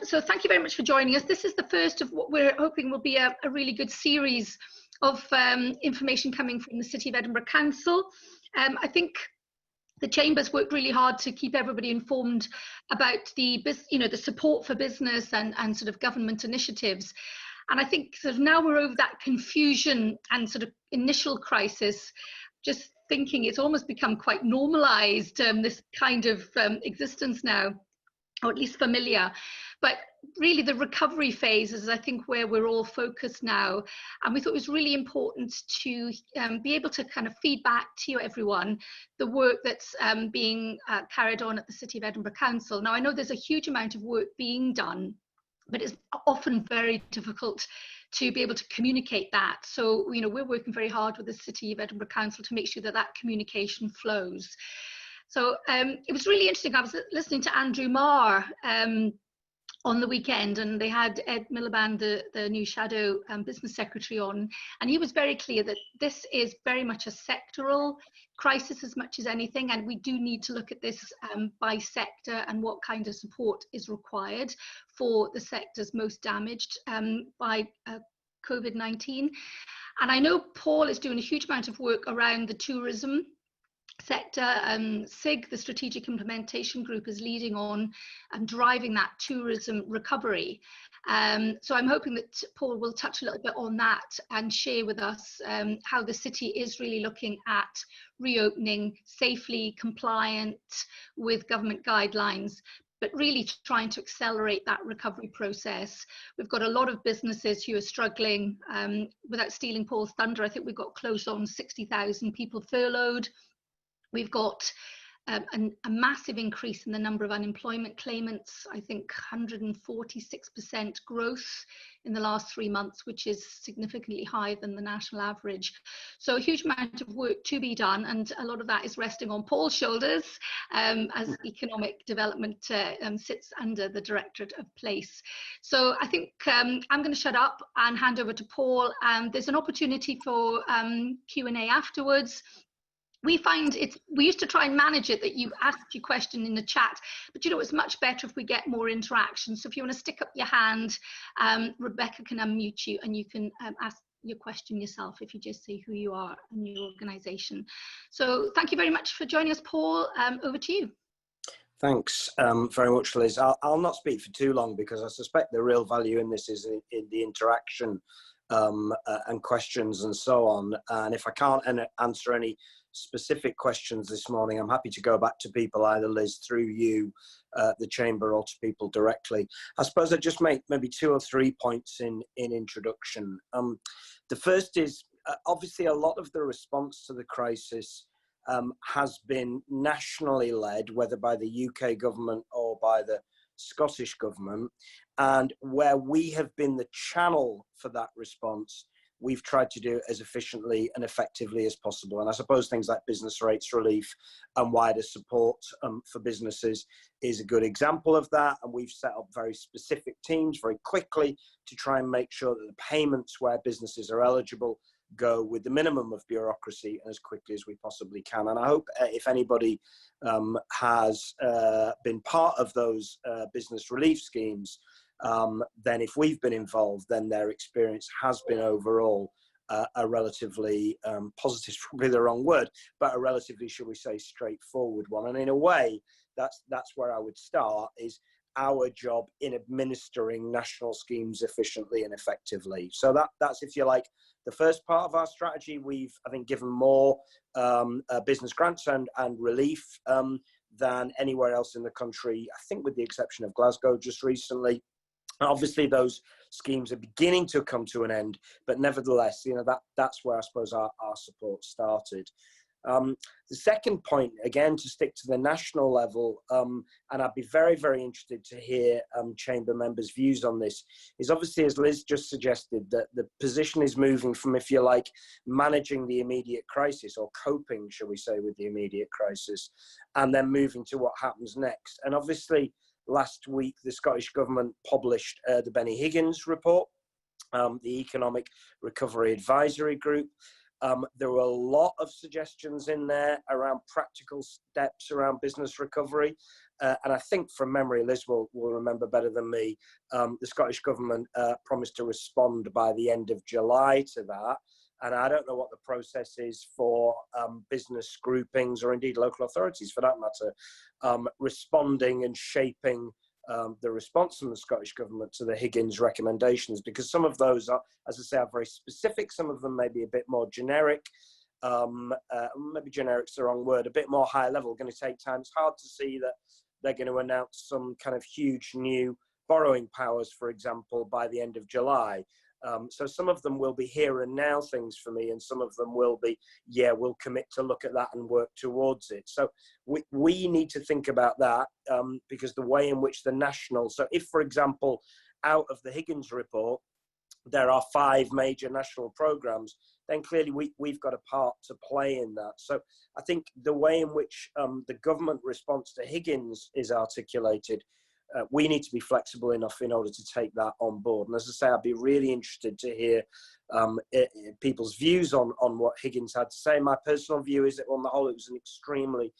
So thank you very much for joining us. This is the first of what we're hoping will be a really good series of information coming from the City of Edinburgh Council. I think the Chamber's worked really hard to keep everybody informed about the support for business and sort of government initiatives. And I think sort of now we're over that confusion and sort of initial crisis, just thinking it's almost become quite normalised, this kind of existence now, or at least familiar. But really the recovery phase is, I think, where we're all focused now. And we thought it was really important to be able to kind of feed back to you, everyone, the work that's being carried on at the City of Edinburgh Council. Now, I know there's a huge amount of work being done, but it's often very difficult to be able to communicate that. So, we're working very hard with the City of Edinburgh Council to make sure that that communication flows. So it was really interesting. I was listening to Andrew Marr on the weekend, and they had Ed Miliband, the new shadow business secretary, on, and he was very clear that this is very much a sectoral crisis as much as anything, and we do need to look at this by sector and what kind of support is required for the sectors most damaged by COVID-19. And I know Paul is doing a huge amount of work around the tourism sector. SIG, the Strategic Implementation Group, is leading on and driving that tourism recovery. So I'm hoping that Paul will touch a little bit on that and share with us how the city is really looking at reopening safely, compliant with government guidelines, but really trying to accelerate that recovery process. We've got a lot of businesses who are struggling. Without stealing Paul's thunder, I think we've got close on 60,000 people furloughed. We've got a massive increase in the number of unemployment claimants. I think 146% growth in the last 3 months, which is significantly higher than the national average. So a huge amount of work to be done, and a lot of that is resting on Paul's shoulders as economic development sits under the Directorate of Place. So I think I'm going to shut up and hand over to Paul. There's an opportunity for Q&A afterwards. We find we used to try and manage it that you asked your question in the chat, but it's much better if we get more interaction. So if you want to stick up your hand, Rebecca can unmute you and you can ask your question yourself if you just say who you are and your organisation. So thank you very much for joining us, Paul. Over to you. Thanks very much, Liz. I'll not speak for too long because I suspect the real value in this is in the interaction and questions and so on. And if I can't answer any specific questions this morning, I'm happy to go back to people, either Liz through you, the Chamber, or to people directly. I suppose I'd just make maybe 2 or 3 points in introduction. The first is obviously a lot of the response to the crisis has been nationally led, whether by the UK government or by the Scottish government, and where we have been the channel for that response, we've tried to do it as efficiently and effectively as possible. And I suppose things like business rates relief and wider support for businesses is a good example of that. And we've set up very specific teams very quickly to try and make sure that the payments where businesses are eligible go with the minimum of bureaucracy as quickly as we possibly can. And I hope if anybody has been part of those business relief schemes, then if we've been involved, then their experience has been overall a relatively positive, probably the wrong word, but a relatively, shall we say, straightforward one. And in a way, that's where I would start, is our job in administering national schemes efficiently and effectively. So that's, if you like, the first part of our strategy. We've, I think, given more business grants and relief than anywhere else in the country, I think with the exception of Glasgow just recently. Obviously, those schemes are beginning to come to an end, but nevertheless, that's where I suppose our support started. The second point, again, to stick to the national level, and I'd be very, very interested to hear Chamber members' views on this, is obviously, as Liz just suggested, that the position is moving from, if you like, managing the immediate crisis, or coping, shall we say, with the immediate crisis, and then moving to what happens next. And obviously, last week, the Scottish Government published the Benny Higgins report, the Economic Recovery Advisory Group. There were a lot of suggestions in there around practical steps around business recovery. And I think from memory, Liz will remember better than me, the Scottish Government promised to respond by the end of July to that. And I don't know what the process is for business groupings or indeed local authorities, for that matter, responding and shaping the response from the Scottish Government to the Higgins recommendations, because some of those are, as I say, are very specific. Some of them may be a bit more generic. Maybe generic's the wrong word, a bit more high level, going to take time. It's hard to see that they're going to announce some kind of huge new borrowing powers, for example, by the end of July. So some of them will be here and now things for me, and some of them will be, yeah, we'll commit to look at that and work towards it. So we need to think about that, because the way in which the national, so if, for example, out of the Higgins report, there are 5 major national programs, then clearly we've got a part to play in that. So I think the way in which the government response to Higgins is articulated, we need to be flexible enough in order to take that on board. And as I say, I'd be really interested to hear people's views on what Higgins had to say. My personal view is that on the whole, it was an extremely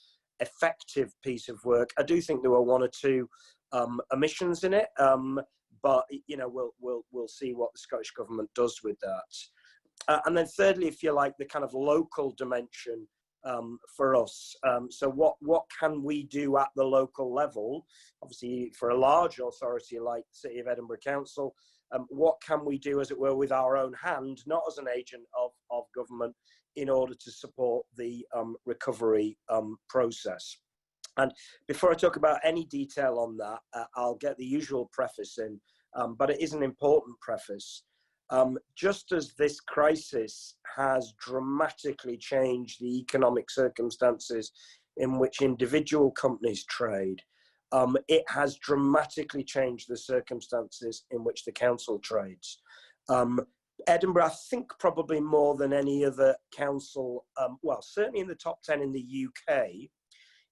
effective piece of work. I do think there were 1 or 2 omissions in it, but you know, we'll see what the Scottish Government does with that. And then thirdly, if you like, the kind of local dimension for us. So what can we do at the local level? Obviously, for a large authority like the City of Edinburgh Council, what can we do, as it were, with our own hand, not as an agent of government, in order to support the recovery process? And before I talk about any detail on that, I'll get the usual preface in, but it is an important preface. Just as this crisis has dramatically changed the economic circumstances in which individual companies trade, it has dramatically changed the circumstances in which the council trades. Edinburgh, I think probably more than any other council, well, certainly in the top 10 in the UK,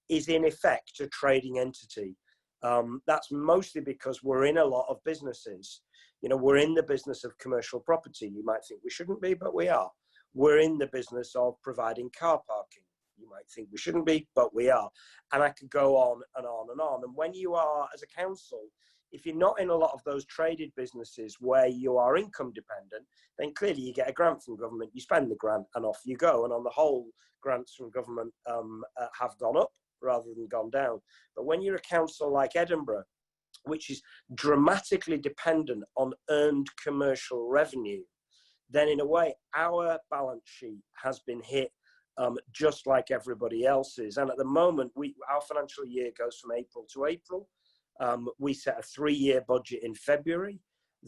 is in effect a trading entity. That's mostly because we're in a lot of businesses. You know, we're in the business of commercial property. You might think we shouldn't be, but we are. We're in the business of providing car parking. You might think we shouldn't be, but we are. And I could go on and on and on. And when you are, as a council, if you're not in a lot of those traded businesses where you are income dependent, then clearly you get a grant from government, you spend the grant and off you go. And on the whole, grants from government have gone up rather than gone down. But when you're a council like Edinburgh, which is dramatically dependent on earned commercial revenue, then in a way, our balance sheet has been hit just like everybody else's. And at the moment, our financial year goes from April to April. We set a 3-year budget in February.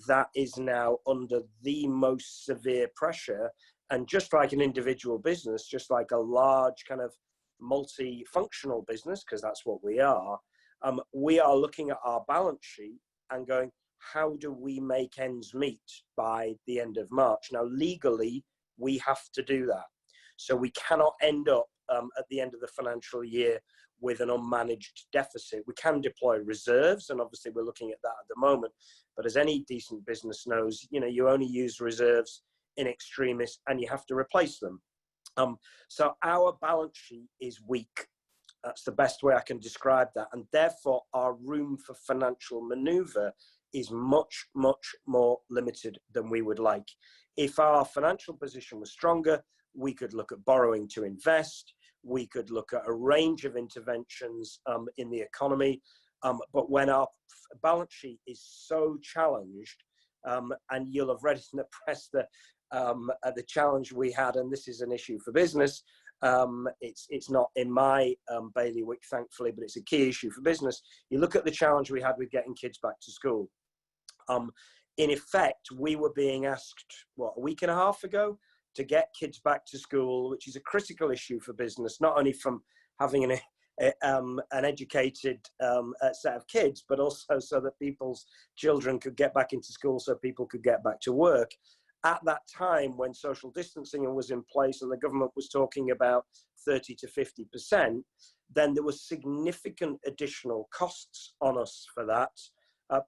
That is now under the most severe pressure. And just like an individual business, just like a large kind of multifunctional business, because that's what we are looking at our balance sheet and going, how do we make ends meet by the end of March? Now, legally, we have to do that. So we cannot end up at the end of the financial year with an unmanaged deficit. We can deploy reserves, and obviously we're looking at that at the moment. But as any decent business knows, you know, you only use reserves in extremis and you have to replace them. So our balance sheet is weak. That's the best way I can describe that. And therefore, our room for financial maneuver is much, much more limited than we would like. If our financial position was stronger, we could look at borrowing to invest. We could look at a range of interventions in the economy. But when our balance sheet is so challenged, and you'll have read in the press that the challenge we had, and this is an issue for business, it's not in my bailiwick, thankfully, but it's a key issue for business. You look at the challenge we had with getting kids back to school. In effect, we were being asked, a week and a half ago, to get kids back to school, which is a critical issue for business, not only from having an educated set of kids, but also so that people's children could get back into school, so people could get back to work. At that time, when social distancing was in place and the government was talking about 30 to 50%, then there was significant additional costs on us for that.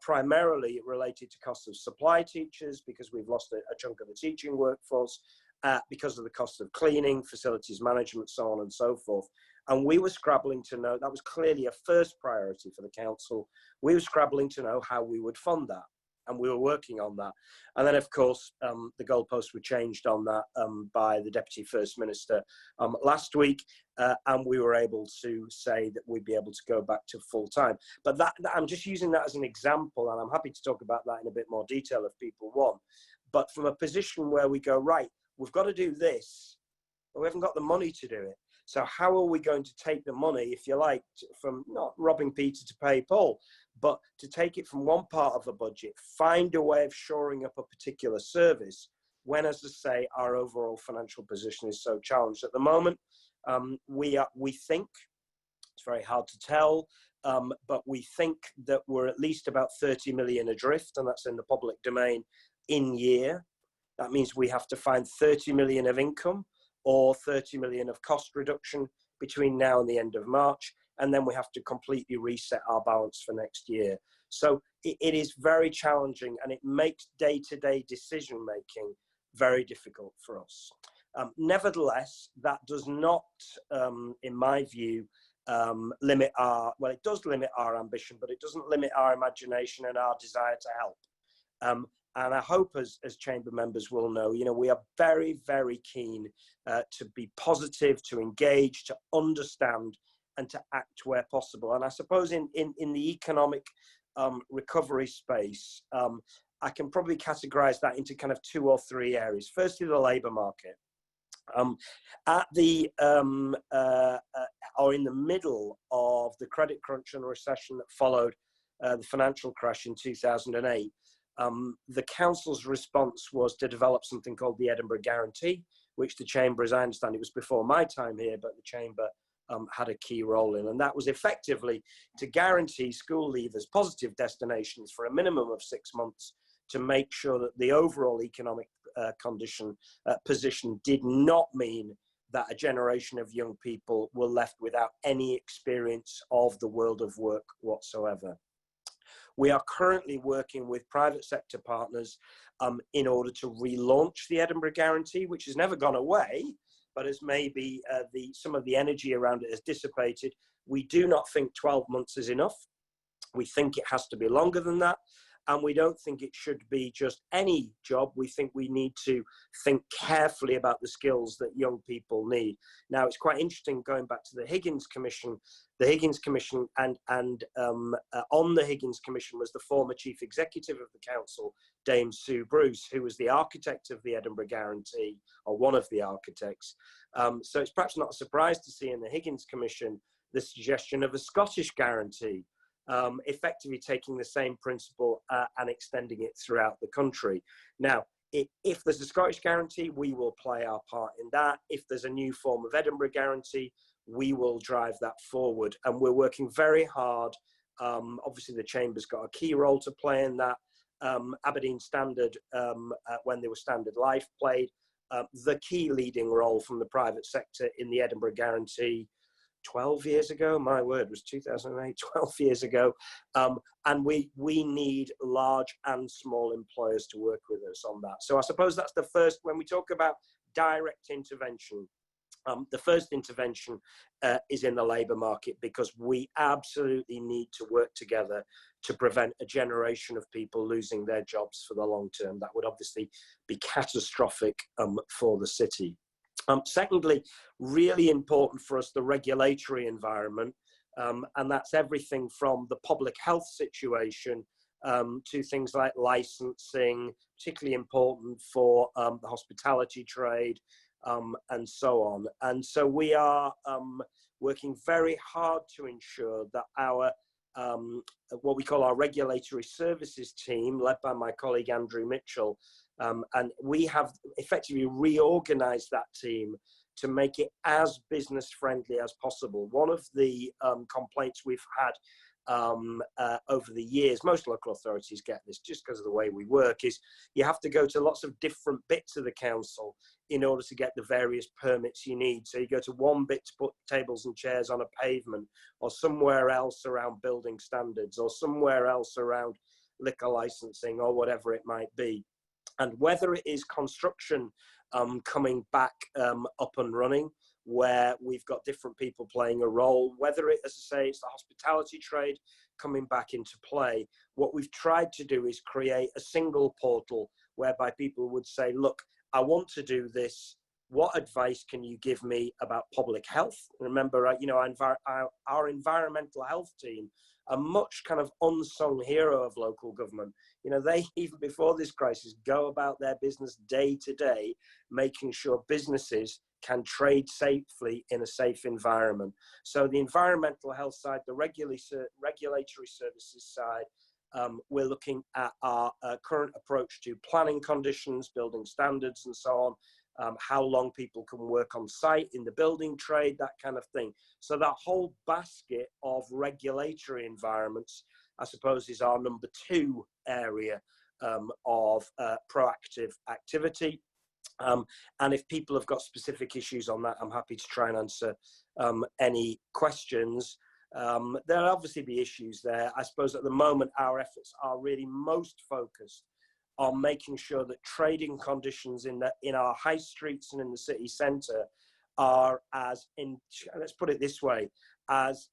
Primarily related to costs of supply teachers, because we've lost a chunk of the teaching workforce, because of the cost of cleaning, facilities management, so on and so forth. And we were scrabbling to know, that was clearly a first priority for the council. We were scrabbling to know how we would fund that. And we were working on that. And then, of course, the goalposts were changed on that by the Deputy First Minister last week. And we were able to say that we'd be able to go back to full time. But I'm just using that as an example, and I'm happy to talk about that in a bit more detail if people want. But from a position where we go, right, we've got to do this, but we haven't got the money to do it. So how are we going to take the money, if you like, from not robbing Peter to pay Paul, but to take it from one part of the budget, find a way of shoring up a particular service when, as I say, our overall financial position is so challenged at the moment. We think, it's very hard to tell, but we think that we're at least about 30 million adrift, and that's in the public domain in year. That means we have to find 30 million of income or 30 million of cost reduction between now and the end of March, and then we have to completely reset our balance for next year. So it is very challenging, and it makes day-to-day decision-making very difficult for us. Nevertheless, that does not, in my view, limit our, well, it does limit our ambition, but it doesn't limit our imagination and our desire to help. And I hope, as chamber members will know, we are very, very keen to be positive, to engage, to understand, and to act where possible. And I suppose in the economic recovery space, I can probably categorize that into kind of 2 or 3 areas. Firstly, the labour market. At the or in the middle of the credit crunch and recession that followed the financial crash in 2008, the council's response was to develop something called the Edinburgh Guarantee, which the chamber, as I understand, it was before my time here, but the chamber had a key role in, and that was effectively to guarantee school leavers positive destinations for a minimum of 6 months, to make sure that the overall economic position did not mean that a generation of young people were left without any experience of the world of work whatsoever. We are currently working with private sector partners in order to relaunch the Edinburgh Guarantee, which has never gone away, but as maybe some of the energy around it has dissipated. We do not think 12 months is enough. We think it has to be longer than that. And we don't think it should be just any job. We think we need to think carefully about the skills that young people need. Now, it's quite interesting going back to the Higgins Commission. The Higgins Commission and on the Higgins Commission was the former Chief Executive of the Council, Dame Sue Bruce, who was the architect of the Edinburgh Guarantee, or one of the architects. So it's perhaps not a surprise to see in the Higgins Commission the suggestion of a Scottish guarantee. Effectively taking the same principle and extending it throughout the country. Now, if there's a Scottish guarantee, we will play our part in that. If there's a new form of Edinburgh guarantee, we will drive that forward. And we're working very hard. Obviously, the Chamber's got a key role to play in that. Aberdeen Standard, when they were Standard Life, played the key leading role from the private sector in the Edinburgh Guarantee 12 years ago. My word, was 2008, 12 years ago. And we need large and small employers to work with us on that. So I suppose that's the first, when we talk about direct intervention, the first intervention is in the labour market, because we absolutely need to work together to prevent a generation of people losing their jobs for the long term. That would obviously be catastrophic for the city. Secondly, really important for us, the regulatory environment, and that's everything from the public health situation to things like licensing, particularly important for the hospitality trade, and so on. And so we are working very hard to ensure that our what we call our regulatory services team, led by my colleague Andrew Mitchell, and we have effectively reorganized that team to make it as business friendly as possible. One of the complaints we've had over the years, most local authorities get this just because of the way we work, is you have to go to lots of different bits of the council in order to get the various permits you need. So you go to one bit to put tables and chairs on a pavement, or somewhere else around building standards, or somewhere else around liquor licensing, or whatever it might be. And whether it is construction coming back up and running, where we've got different people playing a role, whether it, as I say, it's the hospitality trade coming back into play. What we've tried to do is create a single portal whereby people would say, look, I want to do this. What advice can you give me about public health? Remember, you know, our environmental health team, a much kind of unsung hero of local government. You know, they, even before this crisis, go about their business day to day, making sure businesses can trade safely in a safe environment. So the environmental health side, the regulatory services side, we're looking at our current approach to planning conditions, building standards and so on, how long people can work on site in the building trade, that kind of thing. So that whole basket of regulatory environments, I suppose, is our number 2 area of proactive activity. And if people have got specific issues on that, I'm happy to try and answer any questions. There'll obviously be issues there. I suppose at the moment, our efforts are really most focused on making sure that trading conditions in our high streets and in the city centre are let's put it this way, as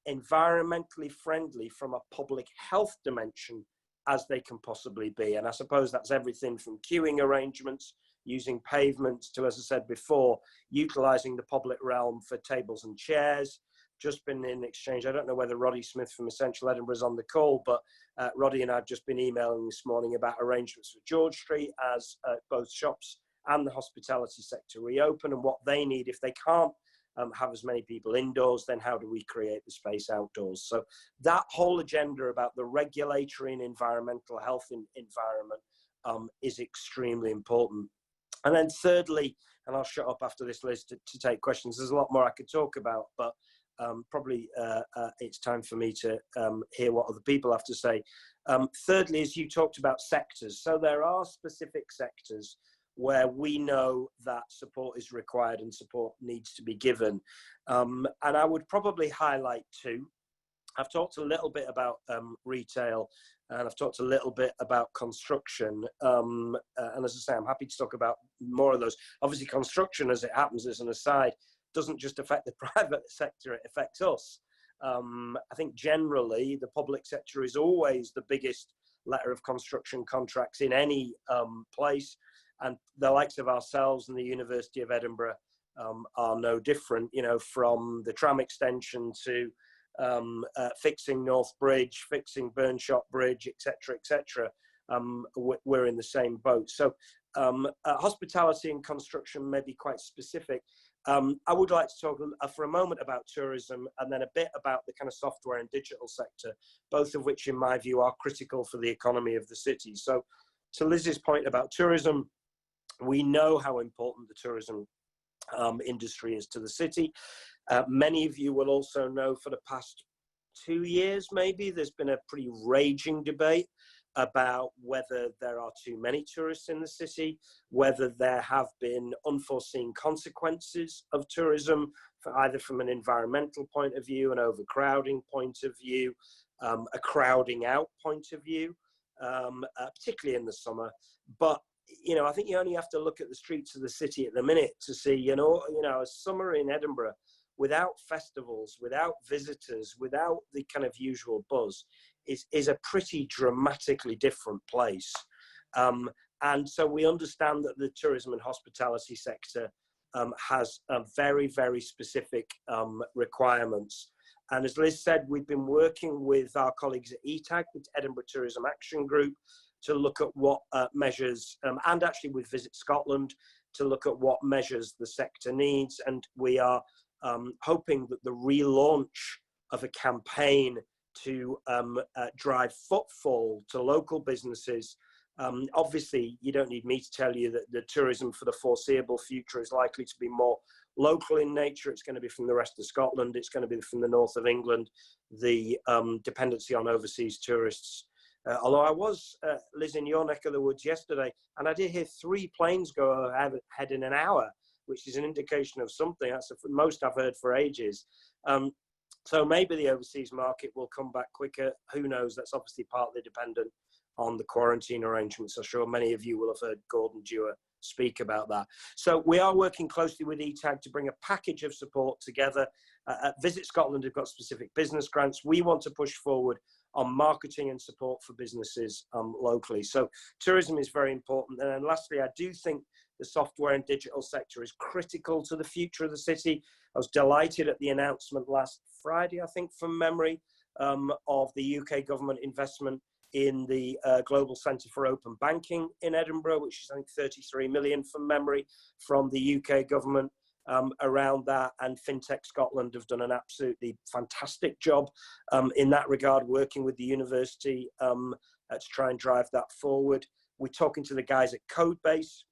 environmentally friendly from a public health dimension as they can possibly be. And I suppose that's everything from queuing arrangements, using pavements, to, as I said before, utilising the public realm for tables and chairs. Just been in exchange, I don't know whether Roddy Smith from Essential Edinburgh is on the call, but Roddy and I have just been emailing this morning about arrangements for George Street as both shops and the hospitality sector reopen, and what they need. If they can't have as many people indoors, then how do we create the space outdoors? So that whole agenda about the regulatory and environmental health environment is extremely important. And then thirdly, and I'll shut up after this, Liz, to take questions. There's a lot more I could talk about, but probably it's time for me to hear what other people have to say. Thirdly, as you talked about sectors, so there are specific sectors where we know that support is required and support needs to be given. And I would probably highlight 2. I've talked a little bit about retail, and I've talked a little bit about construction. And as I say, I'm happy to talk about more of those. Obviously, construction, as it happens as an aside, doesn't just affect the private sector, it affects us. I think generally the public sector is always the biggest letter of construction contracts in any place. And the likes of ourselves and the University of Edinburgh are no different, you know, from the tram extension to fixing North Bridge, fixing Burnshot Bridge, etc. We're in the same boat. So hospitality and construction may be quite specific. I would like to talk for a moment about tourism, and then a bit about the kind of software and digital sector, both of which in my view are critical for the economy of the city. So to Liz's point about tourism, we know how important the tourism industry is to the city. Many of you will also know for the past 2 years, maybe, there's been a pretty raging debate about whether there are too many tourists in the city, whether there have been unforeseen consequences of tourism, either from an environmental point of view, an overcrowding point of view, a crowding out point of view, particularly in the summer. But you know, I think you only have to look at the streets of the city at the minute to see, you know, a summer in Edinburgh without festivals, without visitors, without the kind of usual buzz is a pretty dramatically different place. And so we understand that the tourism and hospitality sector has very, very specific requirements. And as Liz said, we've been working with our colleagues at ETAG, the Edinburgh Tourism Action Group, to look at what measures, and actually with Visit Scotland, to look at what measures the sector needs. And we are hoping that the relaunch of a campaign to drive footfall to local businesses. Obviously, you don't need me to tell you that the tourism for the foreseeable future is likely to be more local in nature. It's going to be from the rest of Scotland. It's going to be from the north of England. The dependency on overseas tourists. Although I was, Liz, in your neck of the woods yesterday, and I did hear 3 planes go ahead in an hour, which is an indication of something. That's the most I've heard for ages. So maybe the overseas market will come back quicker. Who knows? That's obviously partly dependent on the quarantine arrangements. I'm sure many of you will have heard Gordon Dewar speak about that. So we are working closely with ETAG to bring a package of support together. Visit Scotland have got specific business grants. We want to push forward on marketing and support for businesses locally. So tourism is very important. And then lastly, I do think the software and digital sector is critical to the future of the city. I was delighted at the announcement last Friday, I think, from memory, of the UK government investment in the Global Centre for Open Banking in Edinburgh, which is, I think, 33 million from memory from the UK government around that. And FinTech Scotland have done an absolutely fantastic job in that regard, working with the university to try and drive that forward. We're talking to the guys at Codebase,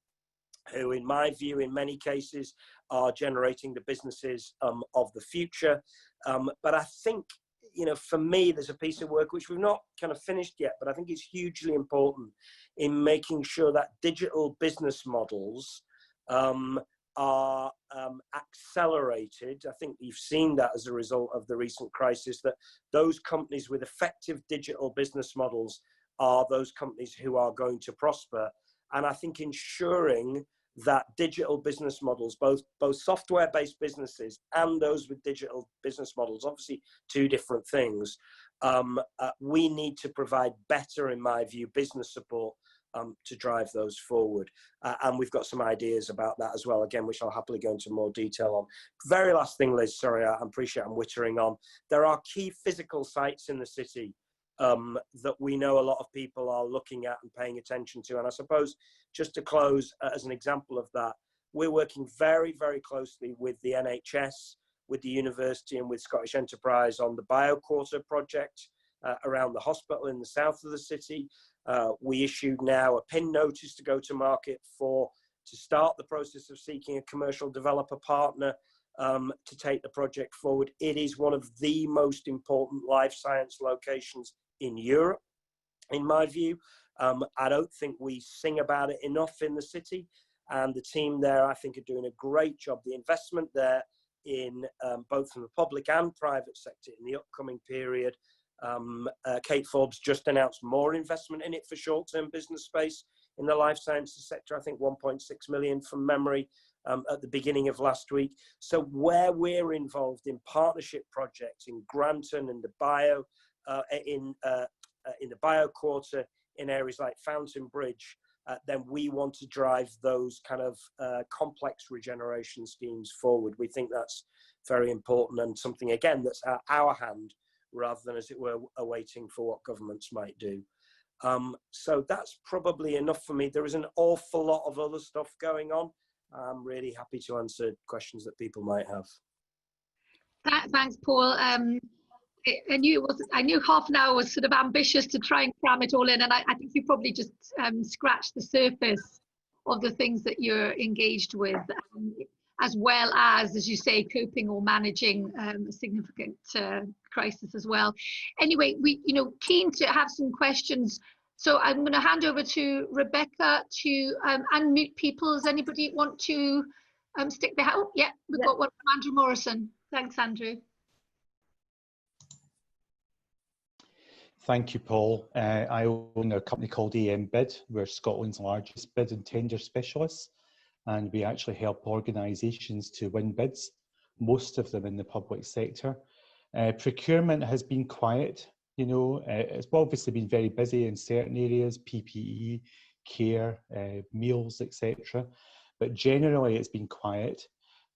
who, in my view, in many cases, are generating the businesses of the future. But I think, you know, for me, there's a piece of work which we've not kind of finished yet, but I think it's hugely important in making sure that digital business models are accelerated. I think you've seen that as a result of the recent crisis, that those companies with effective digital business models are those companies who are going to prosper. And I think ensuring that digital business models, both software-based businesses and those with digital business models, obviously two different things, we need to provide better, in my view, business support to drive those forward. And we've got some ideas about that as well, again, which I'll happily go into more detail on. Very last thing, Liz, sorry, I appreciate I'm wittering on. There are key physical sites in the city that we know a lot of people are looking at and paying attention to. And I suppose, just to close, as an example of that, we're working very, very closely with the NHS, with the university and with Scottish Enterprise on the BioQuarter project around the hospital in the south of the city. We issued now a PIN notice to go to market to start the process of seeking a commercial developer partner to take the project forward. It is one of the most important life science locations in Europe, in my view. I don't think we sing about it enough in the city, and the team there, I think, are doing a great job. The investment there in both from the public and private sector in the upcoming period. Kate Forbes just announced more investment in it for short-term business space in the life sciences sector, I think 1.6 million from memory at the beginning of last week. So where we're involved in partnership projects in Granton and the in the BioQuarter in areas like Fountain Bridge, then we want to drive those kind of complex regeneration schemes forward. We think that's very important and something, again, that's our hand rather than, as it were, awaiting for what governments might do. So that's probably enough for me. There is an awful lot of other stuff going on. I'm really happy to answer questions that people might have. Thanks, Paul. I knew half an hour was sort of ambitious to try and cram it all in, and I think you probably just scratched the surface of the things that you're engaged with, as well as you say, coping or managing a significant crisis as well. Anyway, keen to have some questions. So I'm going to hand over to Rebecca to unmute people. Does anybody want to stick their hand? Yeah, we've got one from Andrew Morrison. Thanks, Andrew. Thank you, Paul. I own a company called AM Bid. We're Scotland's largest bid and tender specialists, and we actually help organisations to win bids, most of them in the public sector. Procurement has been quiet. It's obviously been very busy in certain areas, PPE, care, meals, etc. But generally, it's been quiet.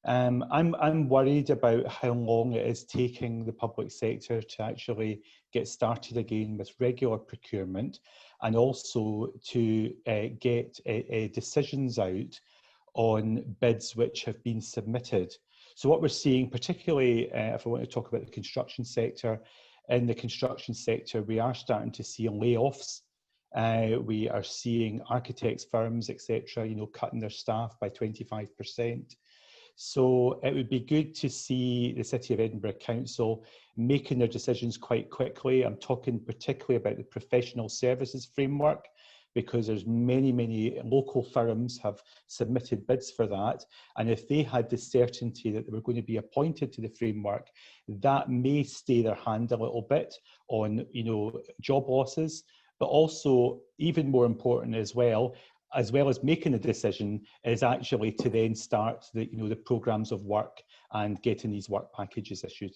I'm worried about how long it is taking the public sector to actually get started again with regular procurement, and also to get decisions out on bids which have been submitted. So what we're seeing, particularly if I want to talk about the construction sector, in the construction sector, we are starting to see layoffs. We are seeing architects firms, etc., cutting their staff by 25%. So it would be good to see the City of Edinburgh Council making their decisions quite quickly. I'm talking particularly about the professional services framework, because there's many local firms have submitted bids for that. And if they had the certainty that they were going to be appointed to the framework, that may stay their hand a little bit on, job losses. But also, even more important as well, as well as making the decision, is actually to then start the, you know, the programmes of work and getting these work packages issued.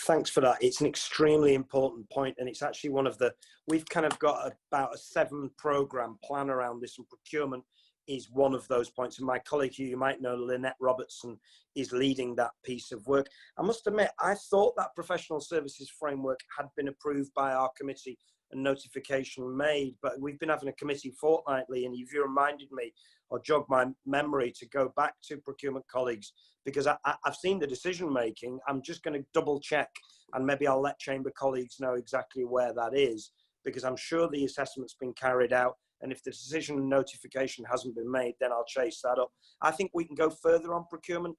Thanks for that. It's an extremely important point, and it's actually one of the, we've kind of got about a 7-programme plan around this, and procurement is one of those points. And my colleague, who you might know, Lynette Robertson, is leading that piece of work. I must admit, I thought that professional services framework had been approved by our committee and notification made, but we've been having a committee fortnightly, and you've reminded me or jogged my memory to go back to procurement colleagues, because I've seen the decision making. I'm just going to double check, and maybe I'll let chamber colleagues know exactly where that is, because I'm sure the assessment's been carried out, and if the decision and notification hasn't been made, then I'll chase that up. I think we can go further on procurement.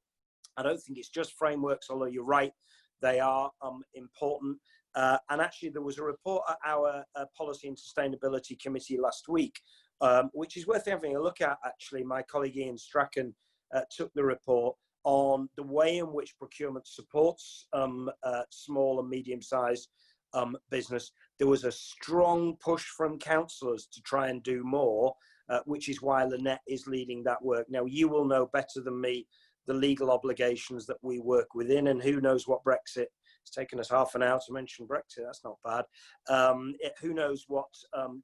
I don't think it's just frameworks, although you're right, they are important. And actually, there was a report at our Policy and Sustainability Committee last week, which is worth having a look at. Actually, my colleague Ian Strachan took the report on the way in which procurement supports small and medium-sized business. There was a strong push from councillors to try and do more, which is why Lynette is leading that work. Now, you will know better than me the legal obligations that we work within, and who knows what Brexit, it's taken us half an hour to mention Brexit, that's not bad. Who knows what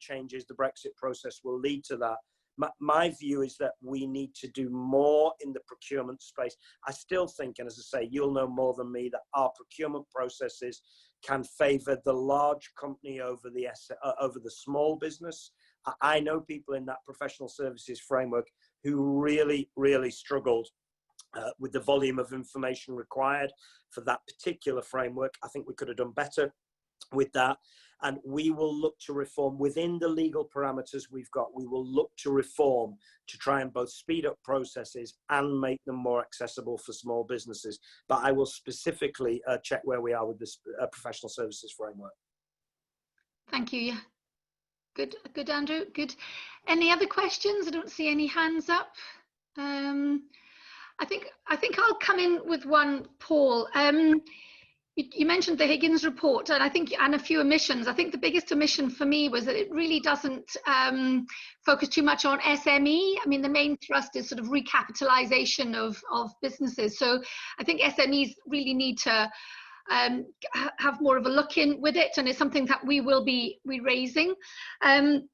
changes the Brexit process will lead to that. My view is that we need to do more in the procurement space. I still think, and as I say, you'll know more than me, that our procurement processes can favour the large company over the small business. I know people in that professional services framework who really, really struggled with the volume of information required for that particular framework. I think we could have done better with that. And we will look to reform within the legal parameters we've got. We will look to reform to try and both speed up processes and make them more accessible for small businesses. But I will specifically check where we are with this professional services framework. Thank you. Yeah. Good, Andrew. Good. Any other questions? I don't see any hands up. I think I'll come in with one, Paul. You mentioned the Higgins report, and and a few omissions. I think the biggest omission for me was that it really doesn't focus too much on SME. I mean, the main thrust is sort of recapitalization of businesses. So I think SMEs really need to have more of a look in with it, and it's something that we will be raising. And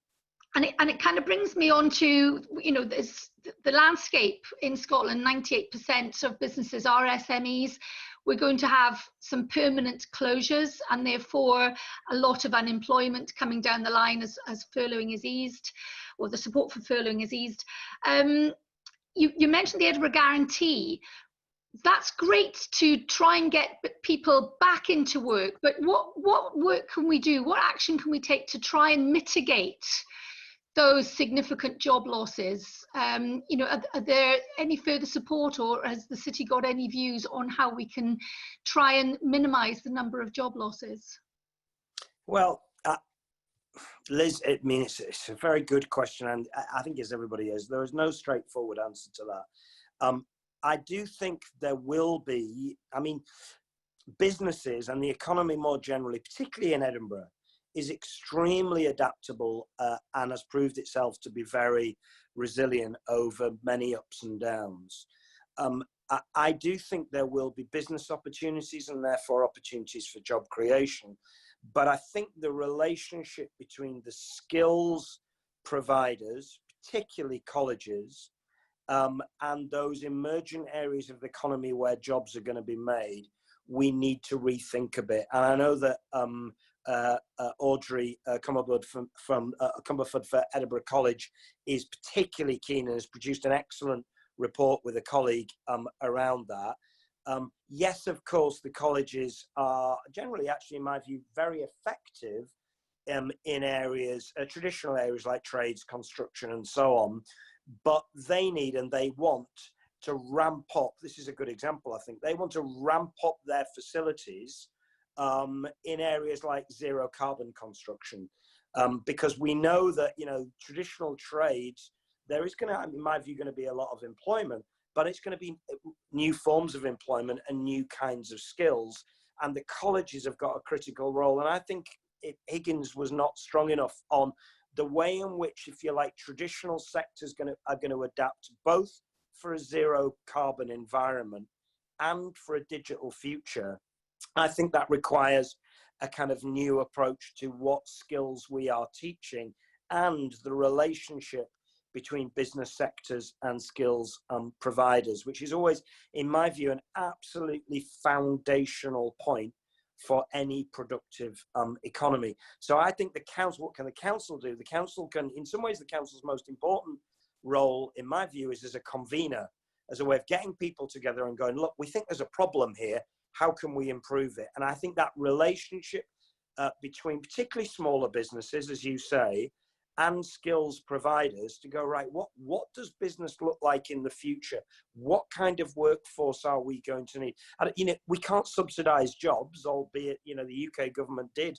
it kind of brings me on to, you know, the landscape in Scotland. 98% of businesses are SMEs. We're going to have some permanent closures, and therefore a lot of unemployment coming down the line as furloughing is eased, or the support for furloughing is eased. You mentioned the Edinburgh Guarantee. That's great to try and get people back into work, but what work can we do? What action can we take to try and mitigate those significant job losses? You know, are there any further support, or has the city got any views on how we can try and minimise the number of job losses? Well, Liz, I mean, it's a very good question, and I think, as everybody is, there is no straightforward answer to that. I do think there will be, I mean, businesses and the economy more generally, particularly in Edinburgh, is extremely adaptable and has proved itself to be very resilient over many ups and downs. I do think there will be business opportunities and therefore opportunities for job creation. But I think the relationship between the skills providers, particularly colleges, and those emergent areas of the economy where jobs are going to be made, we need to rethink a bit. And I know that Audrey Cumberford from Cumberford for Edinburgh College is particularly keen and has produced an excellent report with a colleague around that. Yes, of course, the colleges are generally, actually, in my view, very effective in areas, traditional areas like trades, construction, and so on. But they need and they want to ramp up. This is a good example, I think. They want to ramp up their facilities in areas like zero carbon construction, because we know that, you know, traditional trades, there is going to, in my view, going to be a lot of employment, but it's going to be new forms of employment and new kinds of skills. And the colleges have got a critical role. And I think Higgins was not strong enough on the way in which, if you like, traditional sectors are going to adapt both for a zero carbon environment and for a digital future, I think that requires a kind of new approach to what skills we are teaching and the relationship between business sectors and skills providers, which is always, in my view, an absolutely foundational point for any productive economy. So I think the council, what can the council do? The council can, in some ways, the council's most important role, in my view, is as a convener, as a way of getting people together and going, look, we think there's a problem here. How can we improve it? And I think that relationship between particularly smaller businesses, as you say, and skills providers to go, right, what does business look like in the future? What kind of workforce are we going to need? And, you know, we can't subsidize jobs, albeit, you know, the UK government did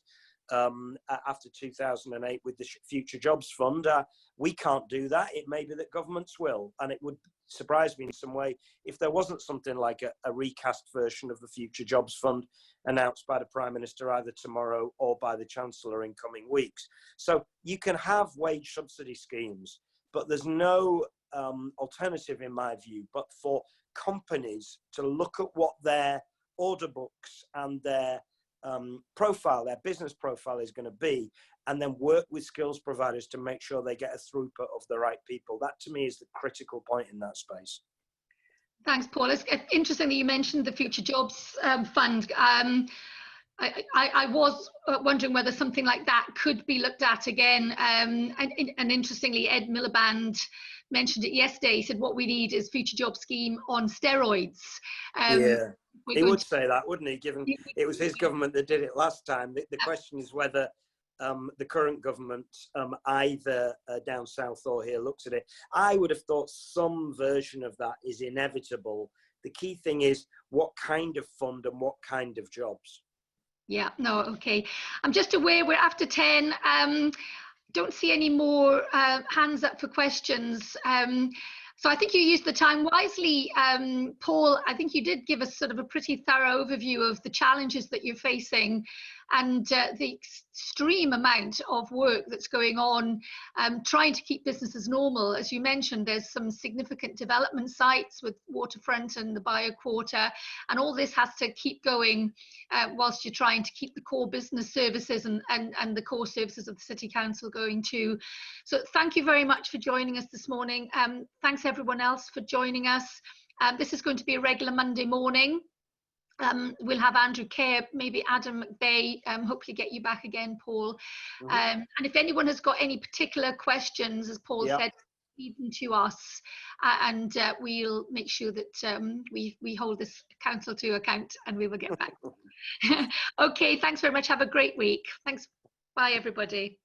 after 2008 with the Future Jobs Fund. We can't do that. It may be that governments will, and it would surprise me in some way if there wasn't something like a recast version of the Future Jobs Fund announced by the Prime Minister either tomorrow or by the Chancellor in coming weeks. So you can have wage subsidy schemes, but there's no alternative in my view but for companies to look at what their order books and their profile, their business profile is going to be, and then work with skills providers to make sure they get a throughput of the right people. That to me is the critical point in that space. Thanks, Paul. It's interesting that you mentioned the Future Jobs Fund. I was wondering whether something like that could be looked at again. And interestingly, Ed Miliband mentioned it yesterday. He said what we need is Future Job Scheme on steroids. Yeah, he would say that, wouldn't he, given it was his government that did it last time. The question is whether the current government, either down south or here, looks at it. I would have thought some version of that is inevitable. The key thing is what kind of fund and what kind of jobs. Yeah, no, okay. I'm just aware we're after 10. Don't see any more hands up for questions. So I think you used the time wisely. Paul, I think you did give us sort of a pretty thorough overview of the challenges that you're facing and the extreme amount of work that's going on, trying to keep businesses normal. As you mentioned, there's some significant development sites with Waterfront and the BioQuarter, and all this has to keep going whilst you're trying to keep the core business services and the core services of the City Council going too. So thank you very much for joining us this morning. Thanks everyone else for joining us. This is going to be a regular Monday morning. We'll have Andrew Kerr, maybe Adam McVeigh, hopefully get you back again, Paul. And if anyone has got any particular questions, as Paul said, leave them to us, and we'll make sure that we hold this council to account, and we will get back. Okay, thanks very much. Have a great week. Thanks. Bye, everybody.